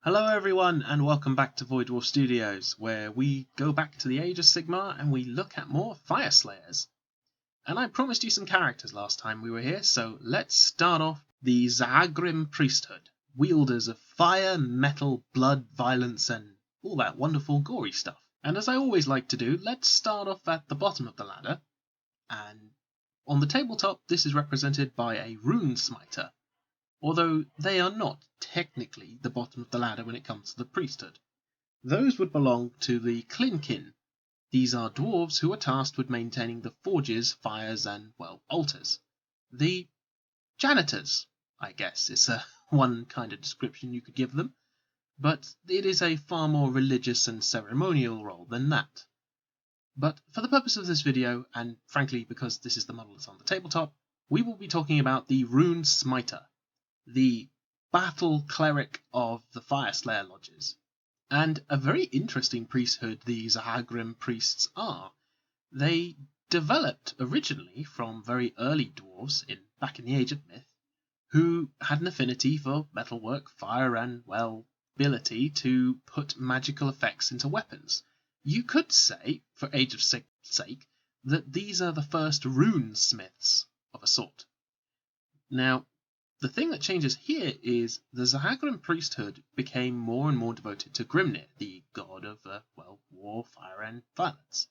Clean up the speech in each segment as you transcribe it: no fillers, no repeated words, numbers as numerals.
Hello everyone and welcome back to Void Dwarf Studios, where we go back to the Age of Sigmar and we look at more Fyreslayers. And I promised you some characters last time we were here, so let's start off the Zahagrim Priesthood, wielders of fire, metal, blood, violence and all that wonderful gory stuff. And as I always like to do, let's start off at the bottom of the ladder, and on the tabletop this is represented by a Runesmitter, although they are not technically the bottom of the ladder when it comes to the priesthood. Those would belong to the Clinkin. These are dwarves who are tasked with maintaining the forges, fires and, well, altars. The janitors, I guess, is one kind of description you could give them, but it is a far more religious and ceremonial role than that. But for the purpose of this video, and frankly because this is the model that's on the tabletop, we will be talking about the Runesmitter, the battle cleric of the Fyreslayer lodges, and a very interesting priesthood the Zahagrim priests are. They developed originally from very early dwarves back in the Age of Myth, who had an affinity for metalwork, fire and, well, ability to put magical effects into weapons. You could say, for Age of Sigmar's sake, that these are the first runesmiths of a sort. Now, the thing that changes here is the Zahagrim priesthood became more and more devoted to Grimnir, the god of, war, fire and violence.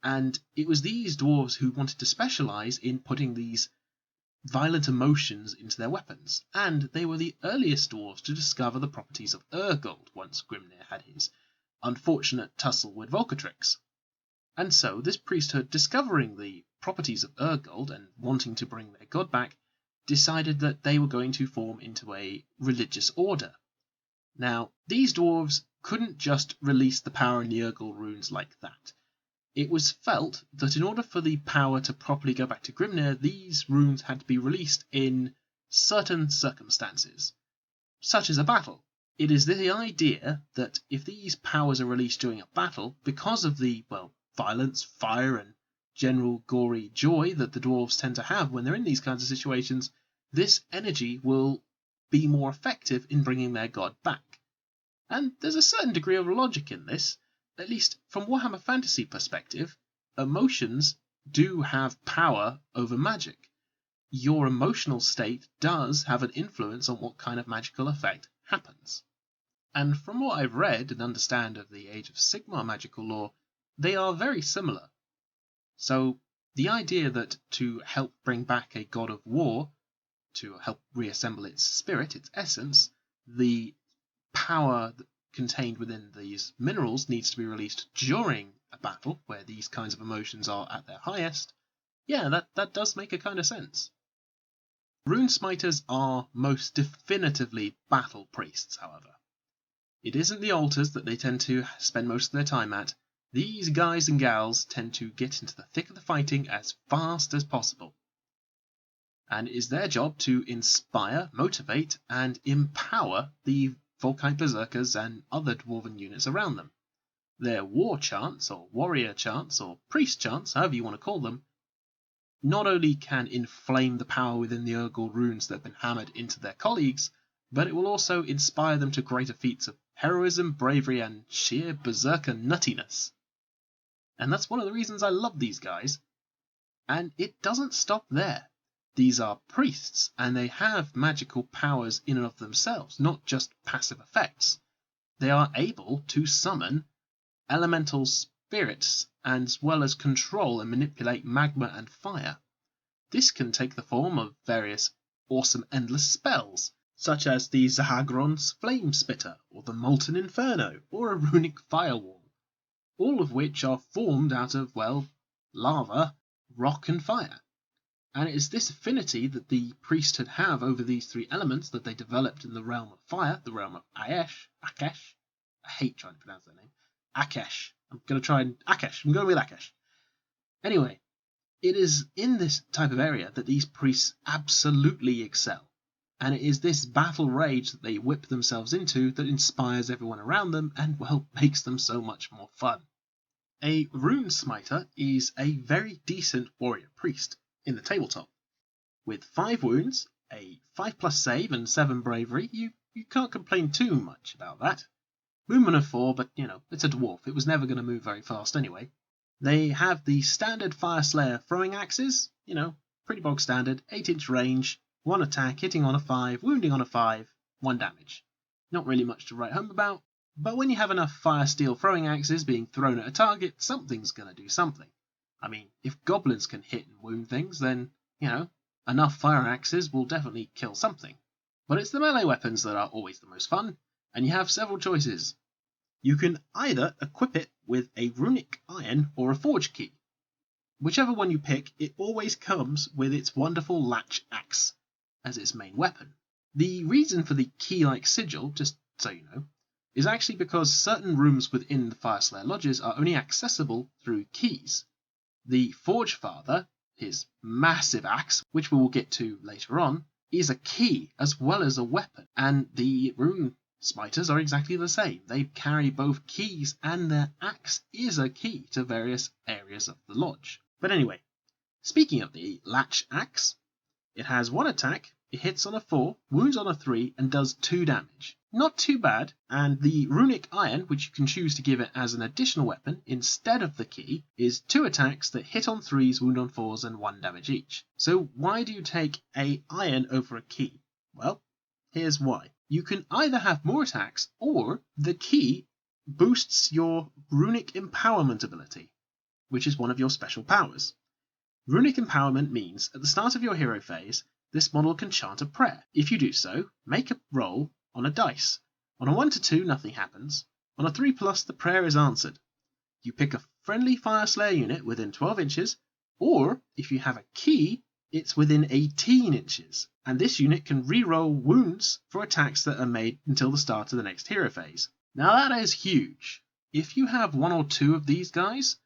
And it was these dwarves who wanted to specialise in putting these violent emotions into their weapons, and they were the earliest dwarves to discover the properties of Urgold once Grimnir had his unfortunate tussle with Volcatrix. And so this priesthood, discovering the properties of Urgold and wanting to bring their god back, decided that they were going to form into a religious order. Now, these dwarves couldn't just release the power in the Urgold runes like that. It was felt that in order for the power to properly go back to Grimnir, these runes had to be released in certain circumstances, such as a battle. It is the idea that if these powers are released during a battle, because of the, violence, fire and general gory joy that the dwarves tend to have when they're in these kinds of situations, this energy will be more effective in bringing their god back. And there's a certain degree of logic in this. At least from Warhammer Fantasy perspective, emotions do have power over magic. Your emotional state does have an influence on what kind of magical effect happens. And from what I've read and understand of the Age of Sigmar magical lore, they are very similar. So the idea that to help bring back a god of war, to help reassemble its spirit, its essence, the power contained within these minerals needs to be released during a battle where these kinds of emotions are at their highest, yeah, that does make a kind of sense. Runesmiters are most definitively battle priests, however. It isn't the altars that they tend to spend most of their time at. These guys and gals tend to get into the thick of the fighting as fast as possible. And it is their job to inspire, motivate, and empower the Volkite Berserkers and other dwarven units around them. Their war chants, or warrior chants, or priest chants, however you want to call them, not only can inflame the power within the Urgold runes that have been hammered into their colleagues, but it will also inspire them to greater feats of heroism, bravery, and sheer berserker nuttiness. And that's one of the reasons I love these guys. And it doesn't stop there. These are priests, and they have magical powers in and of themselves, not just passive effects. They are able to summon elemental spirits, as well as control and manipulate magma and fire. This can take the form of various awesome endless spells, such as the Zahagron's Flame Spitter, or the Molten Inferno, or a runic firewall, all of which are formed out of, lava, rock and fire. And it is this affinity that the priesthood have over these three elements that they developed in the realm of fire, the realm of Akesh. I hate trying to pronounce that name. Akesh. I'm going with Akesh. Anyway, it is in this type of area that these priests absolutely excel. And it is this battle rage that they whip themselves into that inspires everyone around them and, makes them so much more fun. A Runesmiter is a very decent warrior priest in the tabletop. With 5 wounds, a 5+ save and 7 bravery, you you can't complain too much about that. Movement of 4, but it's a dwarf. It was never going to move very fast anyway. They have the standard Fyreslayer throwing axes, pretty bog standard, 8-inch range, 1 attack, hitting on a 5, wounding on a 5, 1 damage. Not really much to write home about, but when you have enough fire steel throwing axes being thrown at a target, something's going to do something. I mean, if goblins can hit and wound things, then, enough fire axes will definitely kill something. But it's the melee weapons that are always the most fun, and you have several choices. You can either equip it with a runic iron or a forge key. Whichever one you pick, it always comes with its wonderful latch axe as its main weapon. The reason for the key-like sigil, just so you know, is actually because certain rooms within the Fyreslayer lodges are only accessible through keys. The Forge Father, his massive axe, which we will get to later on, is a key as well as a weapon, and the Runesmiters are exactly the same. They carry both keys, and their axe is a key to various areas of the lodge. But anyway, speaking of the latch axe, it has 1 attack, it hits on a 4, wounds on a 3, and does 2 damage. Not too bad, and the runic iron, which you can choose to give it as an additional weapon instead of the key, is 2 attacks that hit on 3s, wound on 4s, and 1 damage each. So why do you take a iron over a key? Well, here's why. You can either have more attacks, or the key boosts your runic empowerment ability, which is one of your special powers. Runic empowerment means, at the start of your hero phase, this model can chant a prayer. If you do so, make a roll on a dice. On a 1 to 2, nothing happens. On a 3+, the prayer is answered. You pick a friendly Fyreslayer unit within 12 inches, or, if you have a key, it's within 18 inches, and this unit can re-roll wounds for attacks that are made until the start of the next hero phase. Now that is huge. If you have 1 or 2 of these guys,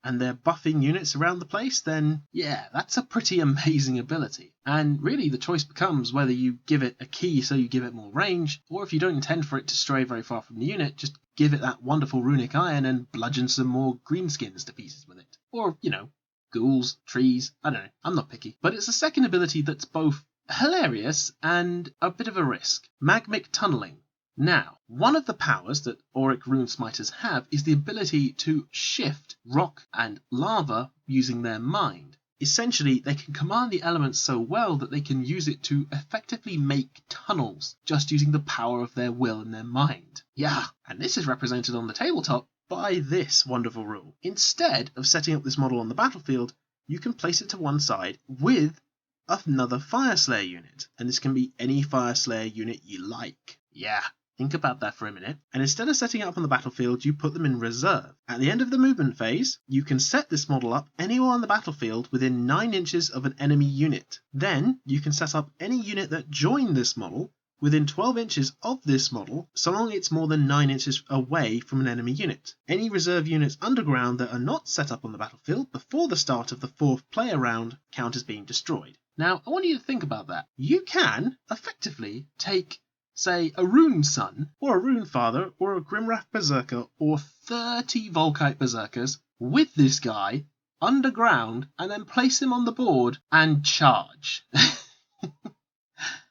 and they're buffing units around the place, then yeah, that's a pretty amazing ability. And really the choice becomes whether you give it a key so you give it more range, or if you don't intend for it to stray very far from the unit, just give it that wonderful runic iron and bludgeon some more greenskins to pieces with it. Or, ghouls, trees, I don't know, I'm not picky. But it's a second ability that's both hilarious and a bit of a risk. Magmic tunneling. Now, one of the powers that Auric Runesmiters have is the ability to shift rock and lava using their mind. Essentially, they can command the elements so well that they can use it to effectively make tunnels, just using the power of their will and their mind. Yeah, and this is represented on the tabletop by this wonderful rule. Instead of setting up this model on the battlefield, you can place it to one side with another Fyreslayer unit, and this can be any Fyreslayer unit you like. Yeah. Think about that for a minute, and instead of setting it up on the battlefield, you put them in reserve. At the end of the movement phase, you can set this model up anywhere on the battlefield within 9 inches of an enemy unit. Then, you can set up any unit that joined this model within 12 inches of this model, so long it's more than 9 inches away from an enemy unit. Any reserve units underground that are not set up on the battlefield before the start of the 4th player round count as being destroyed. Now, I want you to think about that. You can, effectively, take say, a Rune Son, or a Rune Father, or a Grimwrath Berserker, or 30 Volkite Berserkers with this guy underground, and then place him on the board and charge.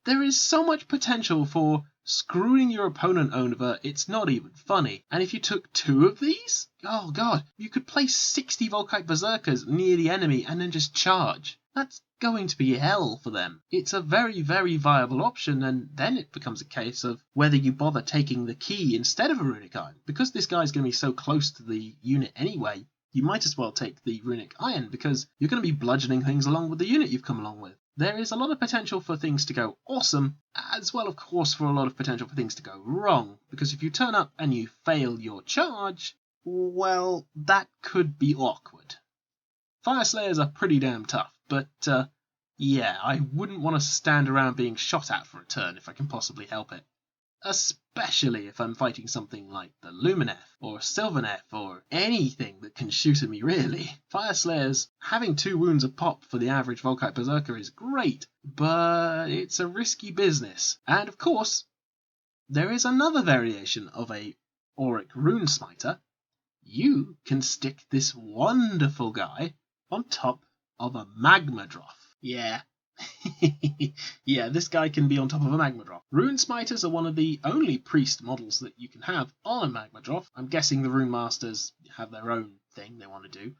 There is so much potential for screwing your opponent over, it's not even funny. And if you took 2 of these, oh god, you could place 60 Volkite Berserkers near the enemy and then just charge. That's going to be hell for them. It's a very, very viable option, and then it becomes a case of whether you bother taking the key instead of a runic iron. Because this guy's going to be so close to the unit anyway, you might as well take the runic iron, because you're going to be bludgeoning things along with the unit you've come along with. There is a lot of potential for things to go awesome, as well, of course, for a lot of potential for things to go wrong. Because if you turn up and you fail your charge, well, that could be awkward. Fyreslayers are pretty damn tough, but yeah, I wouldn't want to stand around being shot at for a turn if I can possibly help it. Especially if I'm fighting something like the Lumineth, or Sylvaneth, or anything that can shoot at me, really. Fyreslayers, having 2 wounds a pop for the average Volkite Berserker is great, but it's a risky business. And of course, there is another variation of a Auric Runesmiter. You can stick this wonderful guy on top of a Magmadrop. Yeah, Yeah, this guy can be on top of a Magmadrop. Runesmiters are one of the only priest models that you can have on a Magmadrop. I'm guessing the Rune Masters have their own thing they want to do.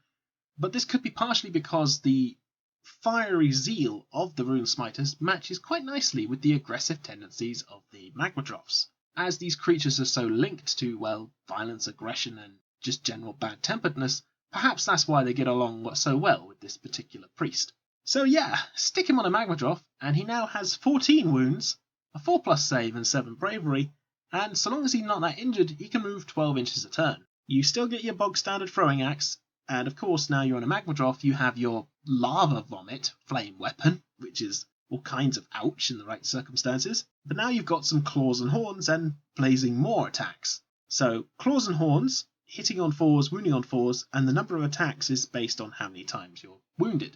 But this could be partially because the fiery zeal of the Runesmiters matches quite nicely with the aggressive tendencies of the Magmadrops. As these creatures are so linked to, well, violence, aggression, and just general bad-temperedness, perhaps that's why they get along so well with this particular priest. So yeah, stick him on a Magmadrop, and he now has 14 wounds, a 4+ save and 7 bravery, and so long as he's not that injured, he can move 12 inches a turn. You still get your bog standard throwing axe, and of course now you're on a Magmadrop, you have your lava vomit flame weapon, which is all kinds of ouch in the right circumstances. But now you've got some claws and horns and blazing more attacks. So claws and horns, hitting on 4s, wounding on 4s, and the number of attacks is based on how many times you're wounded.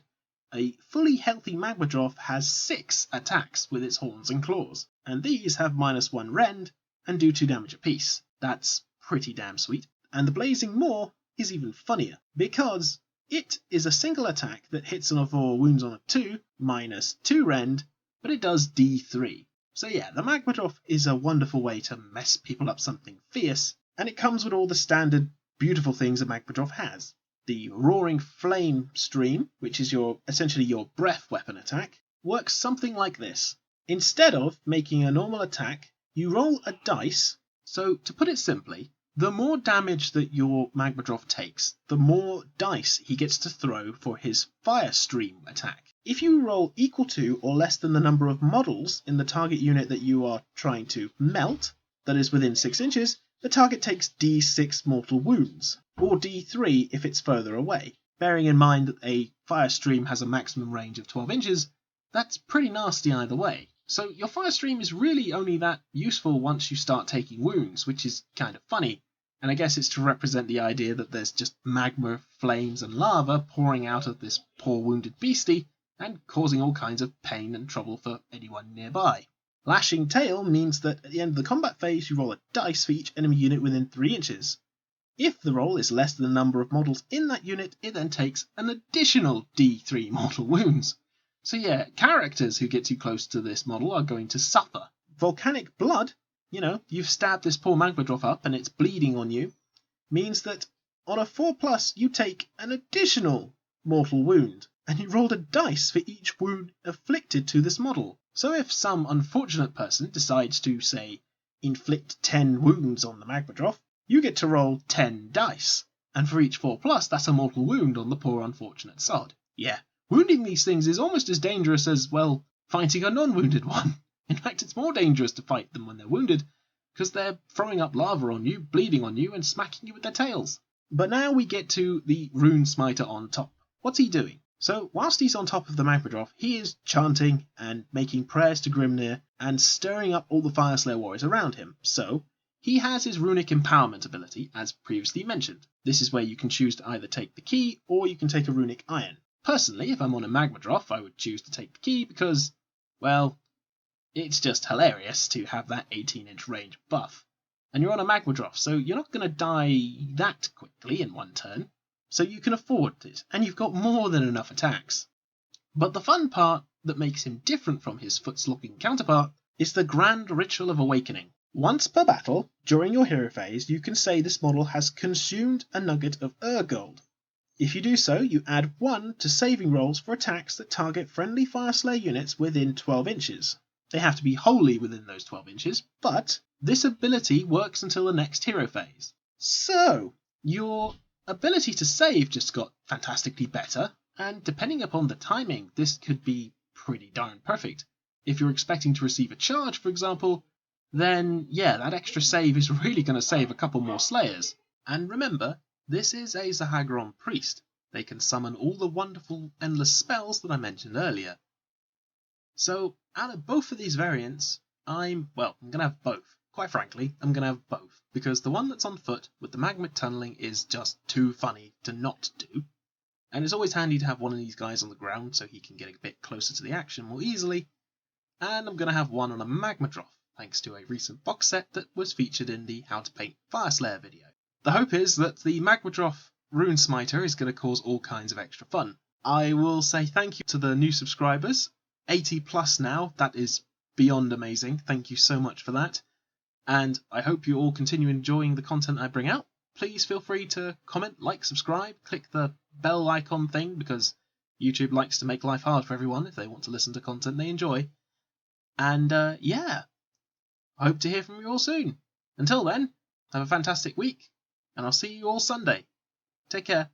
A fully healthy Magmadrop has 6 attacks with its horns and claws, and these have -1 rend and do 2 damage apiece. That's pretty damn sweet. And the blazing maw is even funnier, because it is a single attack that hits on a 4, wounds on a 2, -2 rend, but it does D3. So yeah, the Magmadrop is a wonderful way to mess people up something fierce, and it comes with all the standard beautiful things a Magmadrop has. The Roaring Flame Stream, which is essentially your breath weapon attack, works something like this. Instead of making a normal attack, you roll a dice. So to put it simply, the more damage that your Magmadrop takes, the more dice he gets to throw for his Fire Stream attack. If you roll equal to or less than the number of models in the target unit that you are trying to melt, that is within 6 inches, the target takes D6 mortal wounds, or D3 if it's further away. Bearing in mind that a Fire Stream has a maximum range of 12 inches, that's pretty nasty either way. So your Fire Stream is really only that useful once you start taking wounds, which is kind of funny. And I guess it's to represent the idea that there's just magma, flames, and lava pouring out of this poor wounded beastie and causing all kinds of pain and trouble for anyone nearby. Lashing Tail means that at the end of the combat phase you roll a dice for each enemy unit within 3 inches. If the roll is less than the number of models in that unit, it then takes an additional D3 mortal wounds. So yeah, characters who get too close to this model are going to suffer. Volcanic Blood, you've stabbed this poor Magmadrop up and it's bleeding on you, means that on a 4+ you take an additional mortal wound, and you rolled a dice for each wound inflicted to this model. So if some unfortunate person decides to, say, inflict 10 wounds on the Magmadrop, you get to roll 10 dice, and for each 4+, that's a mortal wound on the poor unfortunate sod. Yeah, wounding these things is almost as dangerous as, well, fighting a non-wounded one. In fact, it's more dangerous to fight them when they're wounded, because they're throwing up lava on you, bleeding on you, and smacking you with their tails. But now we get to the Runesmiter on top. What's he doing? So, whilst he's on top of the Magmadrop, he is chanting and making prayers to Grimnir and stirring up all the Fyreslayer warriors around him. So, he has his Runic Empowerment ability, as previously mentioned. This is where you can choose to either take the key, or you can take a Runic Iron. Personally, if I'm on a Magmadrop, I would choose to take the key because, well, it's just hilarious to have that 18-inch range buff. And you're on a Magmadrop, so you're not going to die that quickly in one turn. So you can afford it, and you've got more than enough attacks. But the fun part that makes him different from his foot-looking counterpart is the Grand Ritual of Awakening. Once per battle, during your hero phase, you can say this model has consumed a nugget of Urgold. If you do so, you add 1 to saving rolls for attacks that target friendly Fyreslayer units within 12 inches. They have to be wholly within those 12 inches, but this ability works until the next hero phase. So, your ability to save just got fantastically better, and depending upon the timing, this could be pretty darn perfect. If you're expecting to receive a charge, for example, then yeah, that extra save is really going to save a couple more Slayers. And remember, this is a Zahagron priest. They can summon all the wonderful endless spells that I mentioned earlier. So, out of both of these variants, I'm going to have both. Quite frankly, I'm going to have both, because the one that's on foot with the magma tunneling is just too funny to not do. And it's always handy to have one of these guys on the ground so he can get a bit closer to the action more easily. And I'm going to have one on a Magmadrop, thanks to a recent box set that was featured in the How to Paint Fyreslayer video. The hope is that the Magmadrop Runesmiter is going to cause all kinds of extra fun. I will say thank you to the new subscribers. 80 plus now. That is beyond amazing. Thank you so much for that. And I hope you all continue enjoying the content I bring out. Please feel free to comment, like, subscribe, click the bell icon thing, because YouTube likes to make life hard for everyone if they want to listen to content they enjoy. And yeah, I hope to hear from you all soon. Until then, have a fantastic week, and I'll see you all Sunday. Take care.